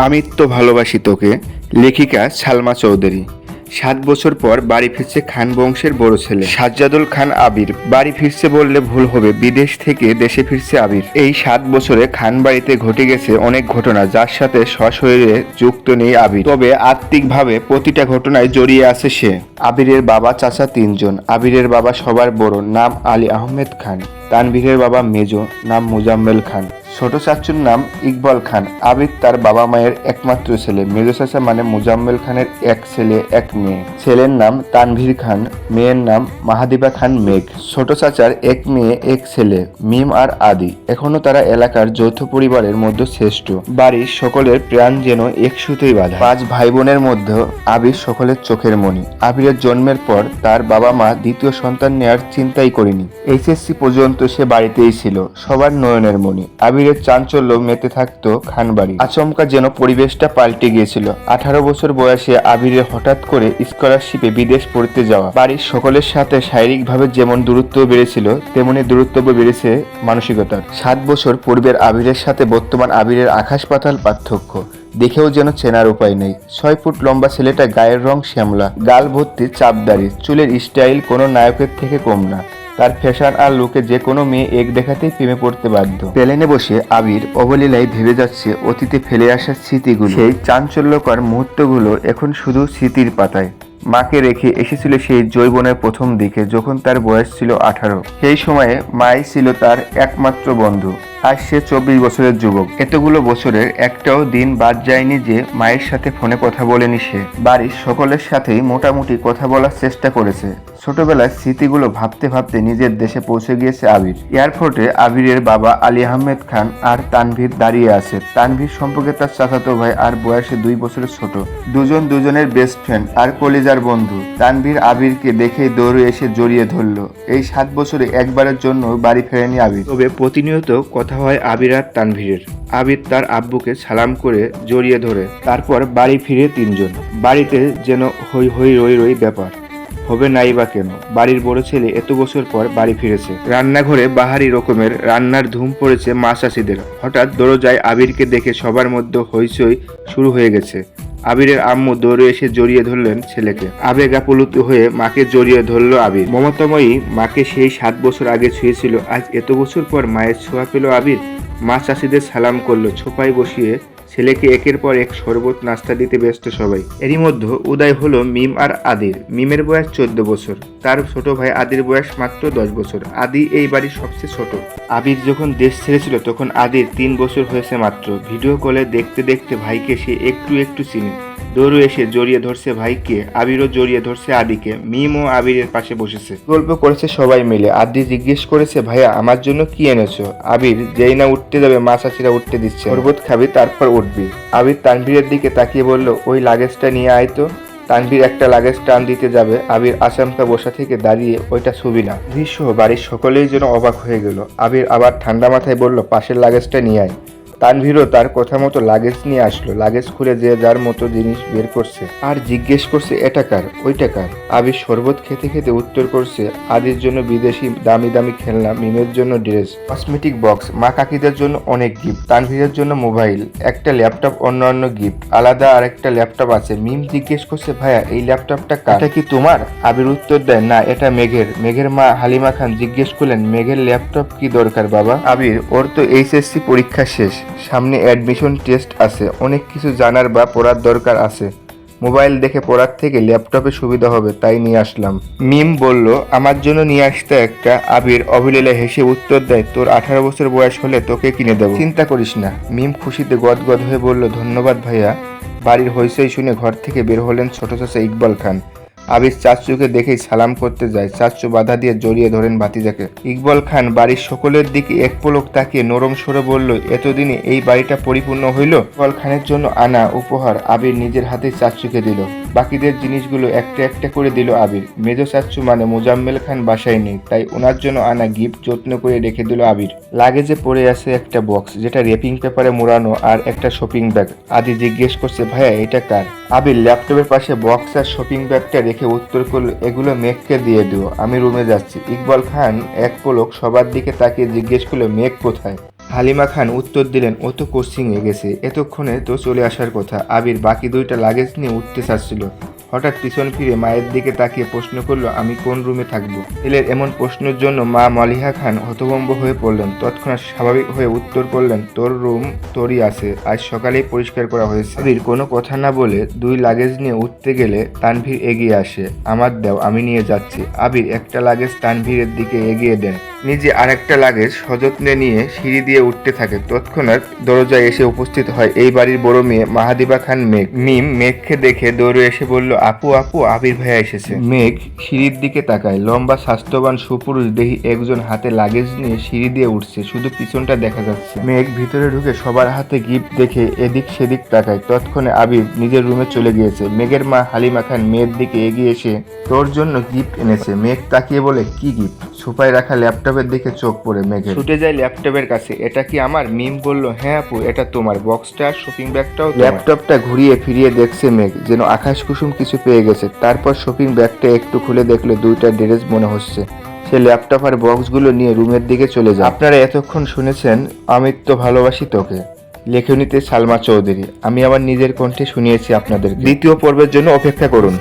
আমি তো ভালোবাসি তোকে, লেখিকা সালমা চৌধুরী। 7 বছর পর বাড়ি ফিরছে খান বংশের বড় ছেলে সাজ্জাদুল খান আবির। বাড়ি ফিরছে বললে ভুল হবে, বিদেশ থেকে দেশে ফিরছে আবির। এই 7 বছরে খান বাড়িতে ঘটে গেছে অনেক ঘটনা, যার সাথে সশরীরে যুক্ত নেই আবির, তবে আত্মিকভাবে প্রতিটা ঘটনায় জড়িয়ে আছে সে। আবিরের বাবা চাচা 3 জন। আবিরের বাবা সবার বড়, নাম আলী আহমেদ খান। তানভীরের বাবা মেজো, নাম মুজাম্মেল খান। ছোট চাচুর নাম ইকবাল খান। আবির তার বাবা মায়ের একমাত্র ছেলে। মেজো চাচা মানে মুজাম্মেল খানের এক ছেলে এক মেয়ে। ছেলের নাম তানভীর খান, মেয়ের নাম মাহাদিবা খান মেঘ। ছোট চাচার এক মেয়ে এক ছেলে, মিম আর আদি। এখনো তারা এলাকার যৌথ পরিবারের মধ্যে শ্রেষ্ঠ। বাড়ির সকলের প্রাণ যেন এক সুতোই বাঁধা। 5 ভাই বোনের মধ্যে আবির সকলের চোখের মণি। আবিরের জন্মের পর তার বাবা মা দ্বিতীয় সন্তান নেয়ার চিন্তাই করেনি। এইচএসসি পর্যন্ত সে বাড়িতেই ছিল, সবার নয়নের মণি। আবিরের চাঞ্চল্য মেতে থাকতো খানবাড়ি। আচমকা যেন পরিবেশটা পাল্টে গিয়েছিল। 18 বছর বয়সে আবিরের হঠাৎ করে স্কলারশিপে বিদেশ পড়তে যাওয়া। বাড়ির সকলের সাথে শারীরিকভাবে যেমন দূরত্ব বেড়েছিল, তেমনি দূরত্ব বেড়েছে মানসিকতার। 7 বছর পূর্বের আবিরের সাথে বর্তমান আবিরের আকাশ পাতাল পার্থক্য। দেখেও যেন চেনার উপায় নেই। 6 ফুট লম্বা ছেলেটা, গায়ের রং শ্যামলা, গাল ভর্তি চাপদাড়ি, চুলের স্টাইল কোনো নায়কের থেকে কম না। তার ফ্যাশন আর লুকে যে কোনো মেয়ে এক দেখাতেই প্রেমে পড়তে বাধ্য। প্লেনে বসে আবির অবলীলায় ভেবে যাচ্ছে অতীতে ফেলে আসা স্মৃতিগুলো। সেই চাঞ্চল্যকর মুহূর্তগুলো এখন শুধু স্মৃতির পাতায়। মাকে রেখে এসেছিল সেই যৌবনের প্রথম দিকে, যখন তার বয়স ছিল 18। সেই সময়ে মাই ছিল তার একমাত্র বন্ধু। আজ সে 24 বছরের যুবক। এতগুলো বছরের একটাও দিন বাদ যায়নি যে মায়ের সাথে ফোনে কথা বলেনি সে। বাড়ির সকলের সাথেই মোটামুটি কথা বলার চেষ্টা করেছে। ছোটবেলার স্মৃতিগুলো ভাবতে ভাবতে নিজের দেশে পৌঁছে গিয়েছে আবির। এয়ারপোর্টে আবিরের বাবা আলী আহমেদ খান আর তানভীর দাঁড়িয়ে আছে। তানভীর সম্পর্কে তার চাচাতো ভাই আর বয়সে 2 বছরের ছোট। দুজনের বেস্ট ফ্রেন্ড আর কলিজার বন্ধু। তানভীর আবিরকে দেখেই দৌড়ে এসে জড়িয়ে ধরলো। এই 7 বছরে একবারের জন্য বাড়ি ফেরেনি আবির, তবে প্রতিনিয়ত কথা হয় আবির আর তানভীরের। আবির তার আব্বুকে সালাম করে জড়িয়ে ধরে, তারপর বাড়ি ফিরে 3 জন। বাড়িতে যেন হই হই রই রই ব্যাপার। হবে নাই বা কেন, বাড়ির বড় ছেলে এত বছর পর বাড়ি ফিরেছে। রান্নাঘরে বাহারি রকমের রান্নার ধুম পড়েছে মা চাষিদের। হঠাৎ দরজায় আবিরকে দেখে সবার মধ্যে হইচই শুরু হয়ে গেছে। আবিরের আম্মু দৌড়ে এসে জড়িয়ে ধরলেন ছেলেকে। আবেগ আপ্লুত হয়ে মাকে জড়িয়ে ধরল আবির। মমতাময়ী মাকে সেই 7 বছর আগে ছুঁয়েছিল, আজ এত বছর পর মায়ের ছোঁয়া পেল আবির। মা চাষিদের সালাম করলো, ছোপায় বসিয়ে ছেলেকে একের পর এক শরবত নাস্তা দিতে ব্যস্ত সবাই। এরই মধ্যে উদয় হলো মিম আর আদির। মিমের বয়স 14 বছর, তার ছোট ভাই আদির বয়স মাত্র 10 বছর। আদি এই বাড়ির সবচেয়ে ছোট। আবির যখন দেশ ছেড়েছিল তখন আদির 3 বছর হয়েছে মাত্র। ভিডিও কলে দেখতে দেখতে ভাইকে সে একটু একটু চিনে। দৌড়ে এসে জড়িয়ে ধরছে ভাইকে, আবিরও জড়িয়ে ধরছে আদিকে। মিম ও আবিরের পাশে বসেছে, গল্প করেছে সবাই মিলে। আদি জিজ্ঞেস করেছে, ভাইয়া আমার জন্য কি এনেছো? আবির যেই না উঠতে যাবে মা চাচিরা উঠতে দিচ্ছে। শরবত খাবি তারপর উঠবি। আবির তানভীরের দিকে তাকিয়ে বলল, ওই লাগেজটা নিয়ে আয় তো। তানভীর একটা লাগেজ টান দিতে যাবে। আবির আচমকা বসা থেকে দাঁড়িয়ে, ওইটা ছবি না। ভীষণ বাড়ির সকলেই যেন অবাক হয়ে গেল। আবির আবার ঠান্ডা মাথায় বলল, পাশের লাগেজটা নিয়ে আয়। তানভীরও তার কথা মতো লাগেজ নিয়ে আসলো। লাগেজ খুলে যে যার মতো জিনিস বের করছে আর জিজ্ঞেস করছে, এটা কার, ওইটা কার। আবির শরবত খেতে খেতে উত্তর করছে, আদির জন্য বিদেশি দামি দামি খেলনা, মিমের জন্য ড্রেস, কসমেটিক বক্স, মা কাকিদের জন্য অনেক গিফট, তানভীরের জন্য মোবাইল, একটা ল্যাপটপ, অন্যান্য গিফট, আলাদা আর একটা ল্যাপটপ আছে। মিম জিজ্ঞেস করছে, ভাইয়া এই ল্যাপটপটা কার, এটা কি তোমার? আবির উত্তর দেয়, না এটা মেঘের। মেঘের মা হালিমা খান জিজ্ঞেস করলেন, মেঘের ল্যাপটপ কি দরকার বাবা? আবির, ওর তো এইচএসসি পরীক্ষা শেষ, সামনে অ্যাডমিশন টেস্ট আছে, অনেক কিছু জানার বা পড়ার দরকার আছে। মোবাইল দেখে পড়ার থেকে ল্যাপটপে সুবিধা হবে, তাই নিয়ে আসলাম। মিম বলল, আমার জন্য নিয়ে আসতে একটা। আবির অবলীলায় হেসে উত্তর দেয়, তোর 18 বছর বয়স হলে তোকে কিনে দেবো, চিন্তা করিস না। মিম খুশিতে গদগদ হয়ে বলল, ধন্যবাদ ভাইয়া। বাড়ির হইচই শুনে ঘর থেকে বের হলেন ছোট চাচা ইকবাল খান। আবির চাচুকে দেখেই সালাম করতে যায়। চাচু বাধা দিয়ে জড়িয়ে ধরেন ভাতিজাকে। ইকবাল খান বাড়ির সকলের দিকে এক পলক তাকিয়ে নরম স্বরে বলল, এতদিনে এই বাড়িটা পরিপূর্ণ হইল। ইকবাল খানের জন্য আনা উপহার আবির নিজের হাতে চাচুকে দিল। বাকিদের জিনিসগুলো একটা একটা করে দিল আবির। মেজো চাচু মানে মুজাম্মেল খান বাসায় নেই, তাই ওনার জন্য আনা গিফট যত্ন করে রেখে দিল আবির। লাগেজে পড়ে আছে একটা বক্স, যেটা র্যাপিং পেপারে মোড়ানো, আর একটা শপিং ব্যাগ। আদি জিজ্ঞেস করছে, ভাইয়া এটা কার? আবির ল্যাপটপের পাশে বক্স আর শপিং ব্যাগটা রেখে উত্তর করল, এগুলো মেঘকে দিয়ে দিও, আমি রুমে যাচ্ছি। ইকবাল খান এক পলক সবার দিকে তাকিয়ে জিজ্ঞেস করলো, মেঘ কোথায়? হালিমা খান উত্তর দিলেন, ও তো কোচিংয়ে গেছে, এতক্ষণে তো চলে আসার কথা। আবির বাকি দুইটা লাগেজ নিয়ে উঠতে চাচ্ছিল, হঠাৎ পিছন ফিরে মায়ের দিকে তাকিয়ে প্রশ্ন করলো, আমি কোন রুমে থাকবো? ছেলের এমন প্রশ্নের জন্য মা মালিহা খান হতভম্ব হয়ে পড়লেন। তৎক্ষণাৎ স্বাভাবিক হয়ে উত্তর করলেন, তোর রুম তোরই আছে, আজ সকালেই পরিষ্কার করা হয়েছে। আবির কোনো কথা না বলে দুই লাগেজ নিয়ে উঠতে গেলে তানভীর এগিয়ে আসে। আমার দাও, আমি নিয়ে যাচ্ছি। আবির একটা লাগেজ তানভীরের দিকে এগিয়ে দেন, নিজে আরেকটা লাগেজ সযত্নে নিয়ে সিঁড়ি দিয়ে উঠতে থাকে। তৎক্ষণাৎ দরজায় এসে উপস্থিত হয় এই বাড়ির বড় মেয়ে মাহাদিবা খান মেঘ। মিম মেঘকে দেখে দৌড়ে এসে বলল, আপু আপু, আবির ভাইয়া এসেছে। মেঘ সিঁড়ির দিকে তাকায়, লম্বা স্বাস্থ্যবান সুপুরুষ দেহি একজন হাতে লাগেজ নিয়ে সিঁড়ি দিয়ে উঠছে, শুধু পিছনটা দেখা যাচ্ছে। মেঘ ভিতরে ঢুকে সবার হাতে গিফট দেখে এদিক সেদিক তাকায়। তৎক্ষণে আবির নিজের রুমে চলে গিয়েছে। মেঘের মা হালিমা খান মেয়ের দিকে এগিয়ে এসে, তোর জন্য গিফট এনেছে। মেঘ তাকিয়ে বলে, কি গিফট? সোফায় রাখা ল্যাপটপের দিকে চোখ পড়ে মেঘের, ছুটে যায় ল্যাপটপের কাছে। এটা কি আমার? মিম বলল, হ্যাঁ আপু, এটা তোমার। বক্সটা শপিং ব্যাগটাও। ল্যাপটপটা ঘুরিয়ে ফিরিয়ে দেখছে মেঘ, যেন আকাশ কুসুম কিছু পেয়ে গেছে। তারপর শপিং ব্যাগটা একটু খুলে দেখলো দুইটা ড্রেস মনে হচ্ছে। সে ল্যাপটপ আর বক্সগুলো নিয়ে রুমের দিকে চলে যায়। আপনারা এতক্ষণ শুনেছেন আমি তো ভালোবাসি তোকে, লেখনীতে সালমা চৌধুরী। আমি আমার নিজের কণ্ঠে শুনিয়েছি আপনাদের। দ্বিতীয় পর্বের জন্য অপেক্ষা করুন।